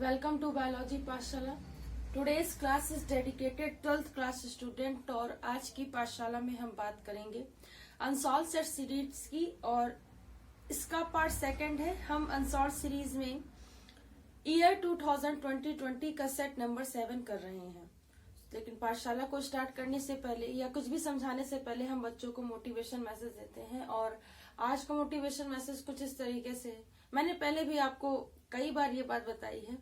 Welcome to Biology पाठशाला। Today's class is dedicated 12th class student और आज की पाठशाला में हम बात करेंगे अनसॉल्व सेट सीरीज की और इसका पार्ट सेकंड है। हम अनसॉल्व सीरीज में ईयर 2020 का सेट नंबर 7 कर रहे हैं। लेकिन पाठशाला को स्टार्ट करने से पहले या कुछ भी समझाने से पहले हम बच्चों को मोटिवेशन मैसेज देते हैं और आज का मोटिवेशन मैसेज कुछ इस तरीके से है। मैंने पहले भी आपको कई बार ये बात बताई है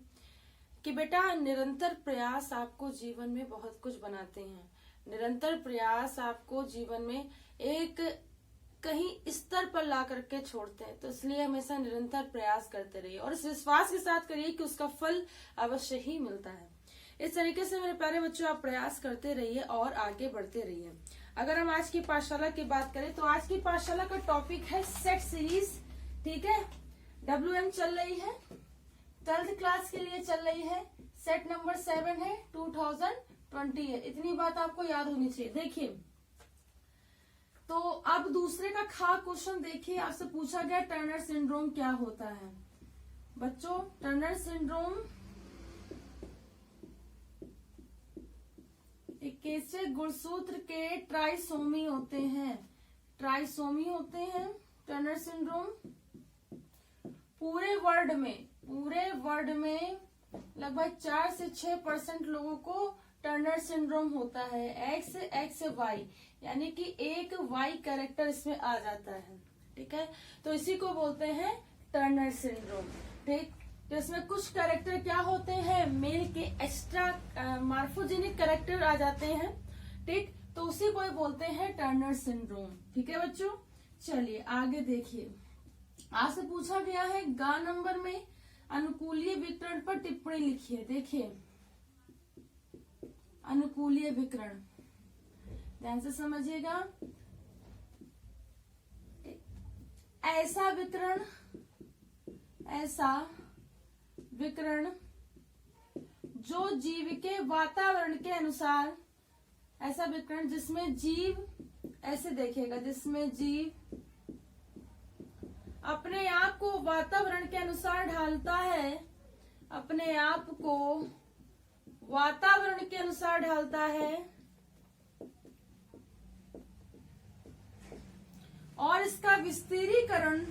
कि बेटा निरंतर प्रयास आपको जीवन में बहुत कुछ बनाते हैं। निरंतर प्रयास आपको जीवन में एक कहीं स्तर पर ला करके छोड़ते हैं, तो इसलिए हमेशा निरंतर प्रयास करते रहिए और इस विश्वास के साथ करिए कि उसका फल अवश्य ही मिलता है। इस तरीके से मेरे प्यारे बच्चों आप प्रयास करते रहिए और आगे बढ़ते रहिए। अगर हम आज की पाठशाला की बात करें तो आज की पाठशाला का टॉपिक है सेट सीरीज। ठीक है, WM चल रही है, 12th क्लास के लिए चल रही है। सेट नंबर 7 है, 2020 है। इतनी बात आपको याद होनी चाहिए। देखिए, तो अब दूसरे का क्वेश्चन देखिए। आपसे पूछा गया टर्नर सिंड्रोम क्या होता है। बच्चों, टर्नर सिंड्रोम एक ऐसे गुणसूत्र के ट्राइसोमी होते हैं। ट्राइसोमी होते हैं टर्नर सिंड्रोम। पूरे वर्ल्ड में लगभग 4 से 6% लोगों को टर्नर सिंड्रोम होता है। एक्स वाई यानी कि एक वाई कैरेक्टर इसमें आ जाता है। ठीक है, तो इसी को बोलते हैं टर्नर सिंड्रोम। ठीक, तो इसमें कुछ कैरेक्टर क्या होते हैं, मेल के एक्स्ट्रा मार्फोजेनिक कैरेक्टर आ जाते हैं। ठीक, तो उसी को बोलते हैं टर्नर सिंड्रोम। ठीक है बच्चों, चलिए आगे देखिए। आपसे पूछा गया है गा नंबर में अनुकूलीय विकर्ण पर टिप्पणी लिखिए। देखिए, अनुकूलीय विकर्ण ध्यान से समझिएगा। ऐसा विकर्ण जो जीव के वातावरण के अनुसार, ऐसा विकर्ण जिसमें जीव, ऐसे देखिएगा, जिसमें जीव अपने आप को वातावरण के अनुसार ढालता है, अपने आप को वातावरण के अनुसार ढालता है और इसका विस्तीरीकरण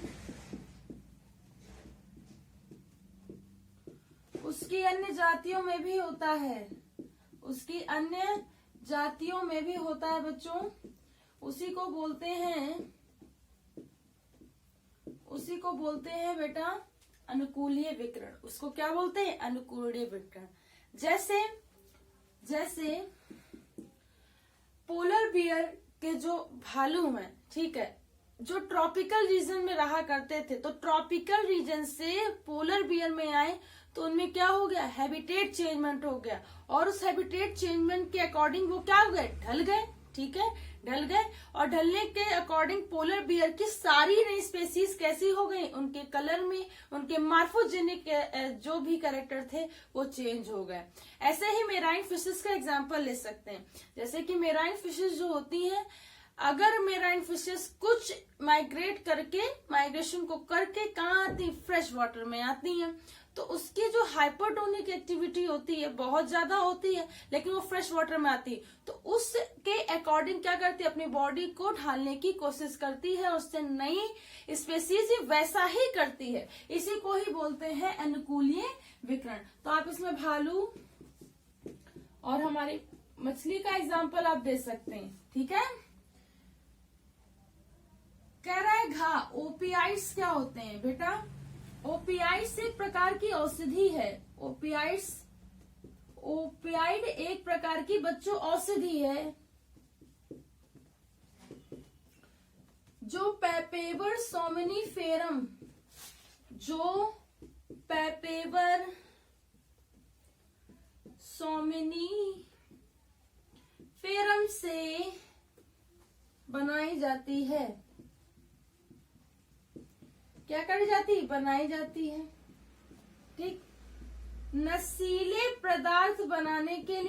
उसकी अन्य जातियों में भी होता है। उसकी अन्य जातियों में भी होता है बच्चों। उसी को बोलते हैं बेटा अनुकूलीय विकर्ण। उसको क्या बोलते हैं, अनुकूलीय विकर्ण। जैसे पोलर बियर के जो भालू हैं, ठीक है, जो ट्रॉपिकल रीजन में रहा करते थे, तो ट्रॉपिकल रीजन से पोलर बियर में आए तो उनमें क्या हो गया, हैबिटेट चेंजमेंट हो गया और उस हैबिटेट चेंजमेंट के अकॉर्डिंग वो क्या हो गए, ढल गए। ठीक है, ढल गए और ढलने के अकॉर्डिंग पोलर बियर की सारी नई स्पेसीज कैसी हो गई, उनके कलर में, उनके मार्फोजेनिक जो भी कैरेक्टर थे वो चेंज हो गए। ऐसे ही मेराइन फिशेस का एग्जांपल ले सकते हैं। जैसे कि मेराइन फिशेस जो होती हैं, अगर मेराइन फिशेस कुछ माइग्रेशन को करके कहाँ आती, फ्रेश वाटर में आती हैं, तो उसकी जो हाइपरटोनिक एक्टिविटी होती है बहुत ज्यादा होती है, लेकिन वो फ्रेश वाटर में आती है, तो उसके अकॉर्डिंग क्या करती है, अपनी बॉडी को ढालने की कोशिश करती है, उससे नई स्पेसीज वैसा ही करती है। इसी को ही बोलते हैं अनुकूलीय विकर्ण। तो आप इसमें भालू और हमारी मछली का एग्जाम्पल आप दे सकते हैं। ठीक है, कह रहा है घा ओपियाइड्स क्या होते हैं बेटा। ओपियाइड्स एक प्रकार की औषधि है। ओपियाइड एक प्रकार की बच्चों औषधि है जो पैपेवर सोमनिफेरम, से बनाई जाती है। क्या करी जाती है, बनाई जाती है। ठीक, नशीले पदार्थ बनाने के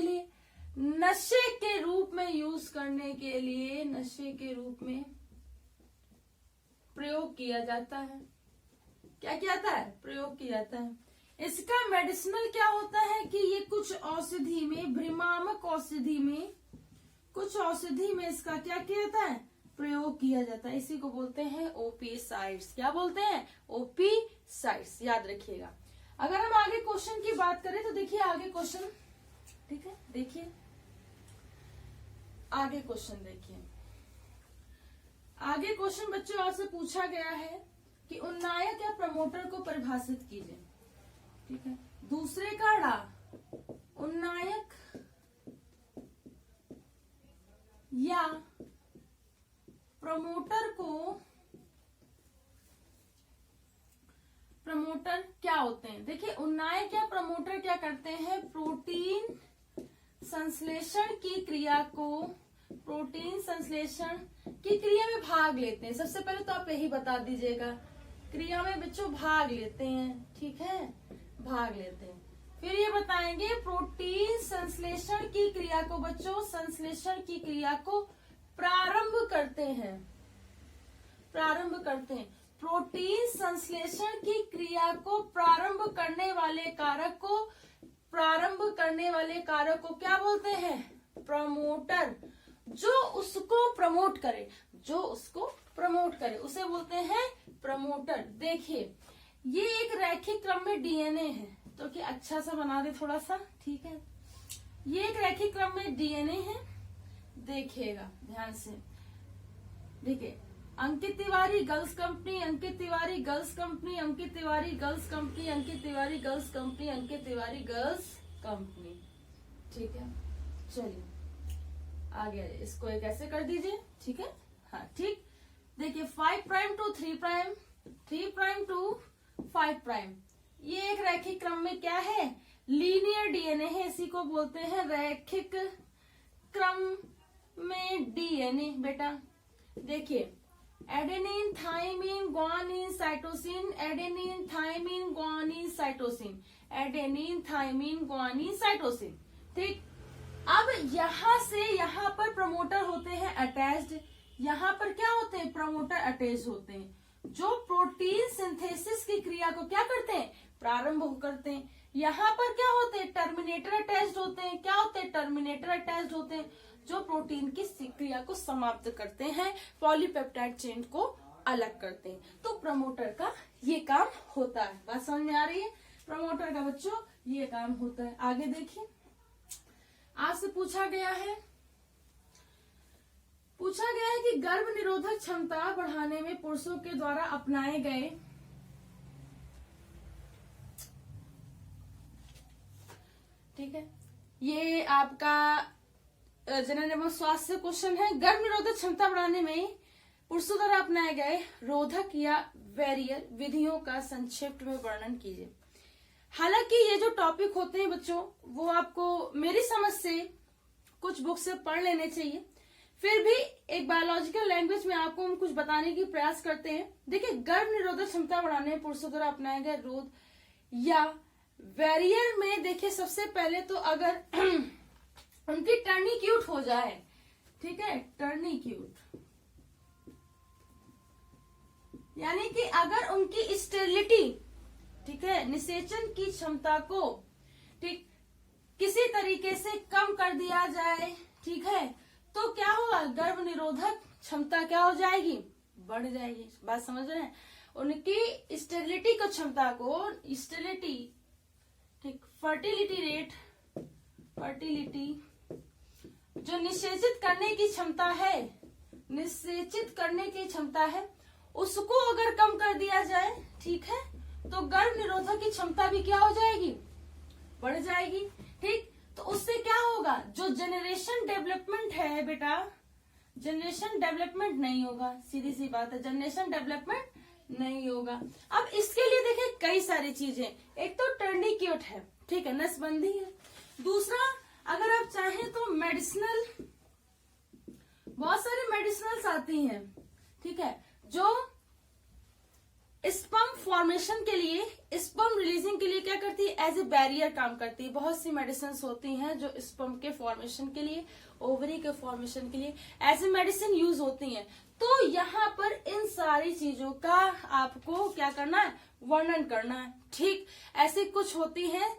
लिए, नशे के रूप में यूज करने के लिए, नशे के रूप में प्रयोग किया जाता है। क्या किया जाता है, प्रयोग किया जाता है। इसका मेडिसिनल क्या होता है कि ये कुछ औषधि में, भ्रमामक औषधि में, कुछ औषधि में इसका क्या किया जाता है, प्रयोग किया जाता है। इसी को बोलते हैं ओपिसाइड्स। क्या बोलते हैं, ओपिसाइड्स, याद रखिएगा। अगर हम आगे क्वेश्चन की बात करें तो देखिए आगे क्वेश्चन, ठीक है, देखिए आगे क्वेश्चन देखिए। आगे क्वेश्चन बच्चों आपसे पूछा गया है कि उन्नायक या प्रमोटर को परिभाषित कीजिए, ठीक है। दूसरे का ड़ा, उन्नायक या प्रमोटर को, प्रमोटर क्या होते हैं, देखिए उन्नायक या प्रमोटर क्या करते हैं, प्रोटीन संश्लेषण की क्रिया को, प्रोटीन संश्लेषण की क्रिया में भाग लेते हैं। सबसे पहले तो आप यही बता दीजिएगा, क्रिया में बच्चों भाग लेते हैं, ठीक है, भाग लेते हैं। फिर ये बताएंगे प्रोटीन संश्लेषण की क्रिया को बच्चों, संश्लेषण की क्रिया को प्रारंभ करते हैं, प्रारंभ करते हैं। प्रोटीन संश्लेषण की क्रिया को प्रारंभ करने वाले कारक को, प्रारंभ करने वाले कारक को क्या बोलते हैं, प्रमोटर। जो उसको प्रमोट करे, जो उसको प्रमोट करे उसे बोलते हैं प्रमोटर। देखिए ये एक रैखिक क्रम में डीएनए है, तो कि अच्छा सा बना दे थोड़ा सा, ठीक है। ये एक रैखिक क्रम में डीएनए है, देखिएगा ध्यान से। देखिए Ankit Tiwari girls company, Ankit Tiwari girls company, Ankit Tiwari girls company, Ankit Tiwari girls company, Ankit Tiwari girls company, ठीक है। चलिए आगे इसको एक ऐसे कर दीजिए, ठीक है, हाँ ठीक। देखिए 5 prime to 3 prime, 3 prime to 5 prime, ये एक रैखिक क्रम में क्या है, लीनियर डीएनए है। इसी को बोलते हैं रैखिक क्रम में डीएनए। बेटा देखिए adenine, thymine, guanine, cytosine, adenine, thymine, guanine, cytosine, adenine, thymine, guanine, cytosine, ठीक। अब यहां से यहां पर प्रमोटर होते हैं अटैच्ड, यहां पर क्या होते हैं, प्रमोटर अटैच होते हैं, जो प्रोटीन सिंथेसिस की क्रिया को क्या करते हैं, प्रारंभ करते हैं। यहाँ पर क्या होते हैं, टर्मिनेटर अटैच्ड होते हैं। क्या होते हैं, टर्मिनेटर अटैच्ड होते हैं, जो प्रोटीन की क्रिया को समाप्त करते हैं, पॉलीपेप्टाइड चेन को अलग करते हैं। तो प्रमोटर का ये काम होता है। बात समझ में आ रही है, प्रमोटर का बच्चों ये काम होता है। आगे देखिए आपसे पूछा गया है कि गर्भ निरोधक क्षमता बढ़ाने में पुरुषों के द्वारा अपनाए गए ठीक है, ये आपका जनरल एवं स्वास्थ्य क्वेश्चन है। गर्भ निरोधक क्षमता बढ़ाने में पुरुषों द्वारा अपनाए गए रोधक या बैरियर विधियों का संक्षिप्त में वर्णन कीजिए। हालांकि ये जो टॉपिक होते हैं बच्चों वो आपको मेरी समझ से कुछ बुक से पढ़ लेने चाहिए, फिर भी एक बायोलॉजिकल लैंग्वेज में आपको हम कुछ बताने की प्रयास करते हैं। देखिए गर्भ निरोधक क्षमता बढ़ाने में पुरुषों द्वारा अपनाए गए रोध या बैरियर में देखिए सबसे पहले तो अगर उनकी टर्निक्यूट हो जाए, ठीक है, टर्निक्यूट यानी कि अगर उनकी स्टेरिलिटी, ठीक है, निषेचन की क्षमता को ठीक किसी तरीके से कम कर दिया जाए, ठीक है, तो क्या होगा, गर्भ निरोधक क्षमता क्या हो जाएगी, बढ़ जाएगी। बात समझ रहे हैं, उनकी स्टेरिलिटी की क्षमता को, स्टेरिलिटी ठीक, फर्टिलिटी रेट, फर्टिलिटी जो निषेचित करने की क्षमता है, निषेचित करने की क्षमता है, उसको अगर कम कर दिया जाए, ठीक है, तो गर्भ निरोधक की क्षमता भी क्या हो जाएगी, बढ़ जाएगी। ठीक, तो उससे क्या होगा, जो जनरेशन डेवलपमेंट है बेटा, जनरेशन डेवलपमेंट नहीं होगा, सीधी सी बात है, जनरेशन डेवलपमेंट नहीं होगा। अब इसके लिए देखिए कई सारी चीजें, एक तो टर्निक्यूट है, ठीक है, नसबंदी है। दूसरा अगर आप चाहें तो मेडिसिनल, बहुत सारी मेडिसिनल्स आती हैं, ठीक है, जो स्पर्म फॉर्मेशन के लिए, स्पर्म रिलीजिंग के लिए क्या करती है, एज ए बैरियर काम करती है। बहुत सी मेडिसिन होती हैं जो स्पर्म के फॉर्मेशन के लिए, ओवरी के फॉर्मेशन के लिए एज ए मेडिसिन यूज होती हैं। तो यहाँ पर इन सारी चीजों का आपको क्या करना है, वर्णन करना है। ठीक, ऐसी कुछ होती है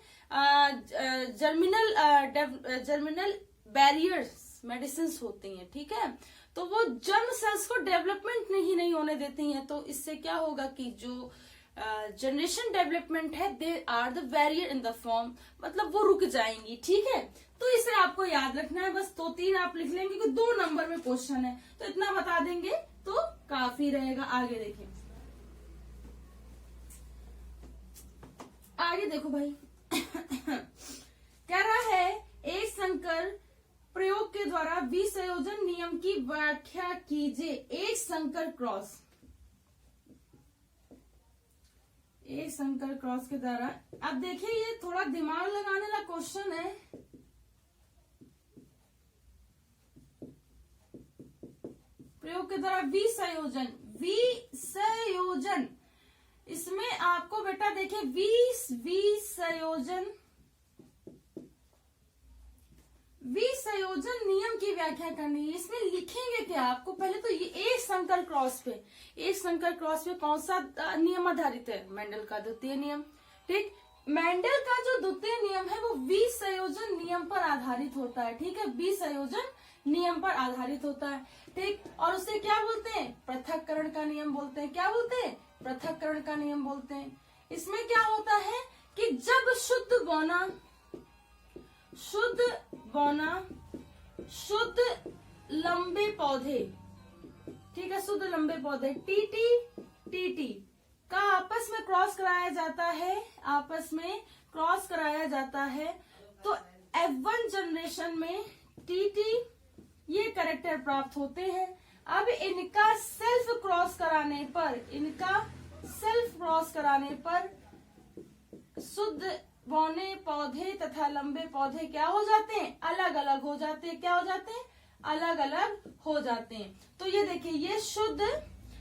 जर्मिनल बैरियर्स मेडिसिन होती हैं। ठीक है, तो वो जर्म सेल्स को डेवलपमेंट नहीं होने देती हैं। तो इससे क्या होगा कि जो जनरेशन डेवलपमेंट है, they are the barrier in the form, मतलब वो रुक जाएंगी। ठीक है, तो इसे आपको याद रखना है। बस 2-3 आप लिख लेंगे कि 2 नंबर में क्वेश्चन है, तो इतना बता देंगे तो काफी रहेगा। आगे देखिए, आगे देखो भाई कह रहा है एक संकर प्रयोग के द्वारा विसंयोजन नियम की व्याख्या कीजिए। एक संकर क्रॉस, एक संकर क्रॉस के द्वारा, अब देखिए ये थोड़ा दिमाग लगाने वाला क्वेश्चन है। प्रयोग के द्वारा विसंयोजन, विसंयोजन, इसमें आपको बेटा देखिए विसंयोजन नियम की व्याख्या करनी है। इसमें लिखेंगे क्या आपको, पहले तो ये एक संकर क्रॉस पे कौन सा नियम आधारित है, मेंडल का द्वितीय नियम। ठीक, मेंडल का जो द्वितीय नियम है वो विसंयोजन नियम पर आधारित होता है। ठीक है, विसंयोजन नियम पर आधारित होता है। ठीक, और उसे क्या बोलते हैं, पृथक्करण का नियम बोलते हैं। क्या बोलते हैं, पृथक्करण का नियम बोलते हैं। इसमें क्या होता है कि जब शुद्ध लंबे पौधे, ठीक है, शुद्ध लंबे पौधे टीटी का आपस में क्रॉस कराया जाता है, तो F1 जनरेशन में टीटी ये कैरेक्टर प्राप्त होते हैं। अब इनका सेल्फ क्रॉस कराने पर शुद्ध बौने पौधे तथा लंबे पौधे क्या हो जाते हैं, अलग अलग हो जाते हैं। क्या हो जाते हैं, अलग अलग हो जाते हैं। तो ये देखिए, ये शुद्ध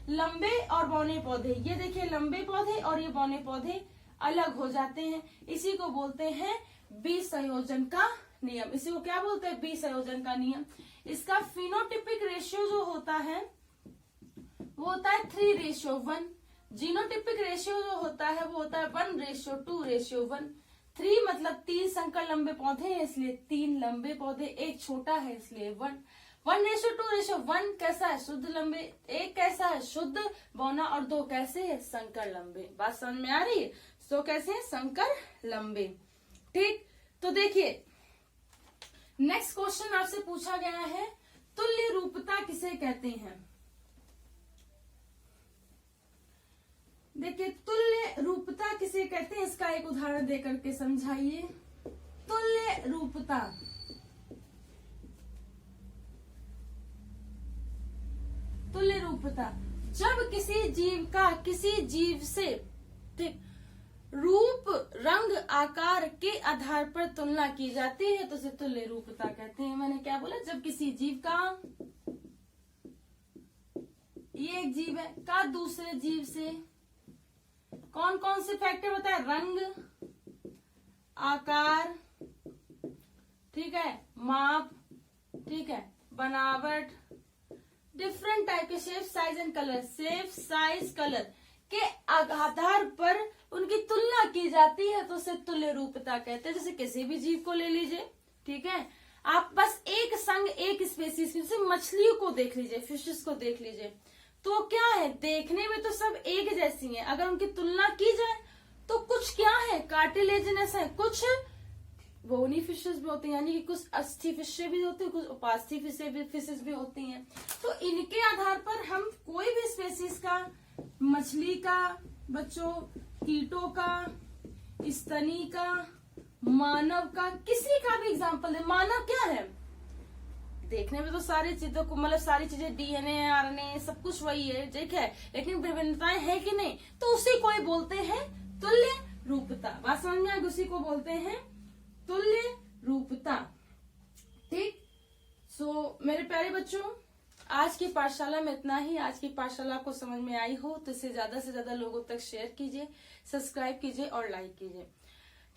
लंबे और बौने पौधे, ये देखिए लंबे पौधे और ये बौने पौधे अलग हो जाते हैं। इसी को बोलते हैं विसंयोजन का नियम। इसी को क्या बोलते हैं, विसंयोजन का नियम। इसका फिनोटिपिक रेशियो जो होता है वो होता है 3:1। जीनोटिपिक रेशियो जो होता है वो होता है 1:2:1। 3 मतलब 3 संकर लंबे पौधे हैं इसलिए 3 लंबे पौधे, एक छोटा है इसलिए 1। 1:2:1 कैसा है, शुद्ध लंबे, 1 कैसा है, शुद्ध बौना, और 2 कैसे है, संकर लंबे। बात समझ में आ रही है, तो कैसे है, संकर लंबे। ठीक, तो देखिए नेक्स्ट क्वेश्चन आपसे पूछा गया है, तुल्य रूपता किसे कहते हैं। देखिए तुल्य रूपता किसे कहते हैं, इसका एक उदाहरण देकर के समझाइए। तुल्य रूपता, जब किसी जीव से रूप, रंग, आकार के आधार पर तुलना की जाती है तो उसे तुल्य रूपता कहते हैं। मैंने क्या बोला, जब किसी जीव का, ये एक जीव है, का दूसरे जीव से कौन कौन से फैक्टर बताए, रंग, आकार, ठीक है, माप, ठीक है, बनावट, डिफरेंट टाइप के shape, size and colour, shape, size, colour के आधार पर उनकी तुलना की जाती है तो उसे तुल्य रूपता कहते हैं। जैसे किसी भी जीव को ले लीजिए, ठीक है, आप बस एक स्पेसीज, जैसे मछलियों को देख लीजिए, फिशेस को देख लीजिए, तो क्या है, देखने में तो सब एक जैसी हैं, अगर उनकी तुलना की जाए तो कुछ क्या है, कार्टिलेजिनस है, कुछ बोनी फिशेस भी होती हैं, यानी कि कुछ अस्थि फिशेस भी होती है, कुछ उपास्थि फिशेस भी होती हैं। तो इनके आधार पर हम कोई भी स्पेसीज का, मछली का बच्चों, कीटों का, स्तनी का, मानव का, किसी का भी एग्जाम्पल दे। मानव क्या है, देखने में तो सारी चीजों को, मतलब सारी चीजें डीएनए, आरएनए सब कुछ वही है, ठीक है, लेकिन विभिन्नताएं है कि नहीं, तो उसी को ही बोलते हैं तुल्य रूपता। बात समझ में आ गई, उसी को बोलते हैं तुल्य रूपता। ठीक, सो मेरे प्यारे बच्चों, आज की पाठशाला में इतना ही। आज की पाठशाला आपको समझ में आई हो तो इसे ज्यादा से ज्यादा लोगों तक शेयर कीजिए, सब्सक्राइब कीजिए और लाइक कीजिए।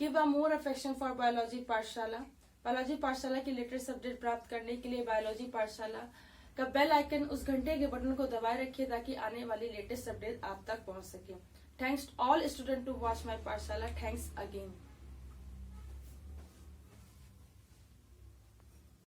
Give a more affection for biology पाठशाला। बायोलॉजी पाठशाला की लेटेस्ट अपडेट प्राप्त करने के लिए बायोलॉजी पाठशाला का बेल आइकन, उस घंटे के बटन को दबाए रखिए ताकि आने वाली लेटेस्ट अपडेट आप तक पहुंच सके। Thanks all student to watch my Pathshala. Thanks again.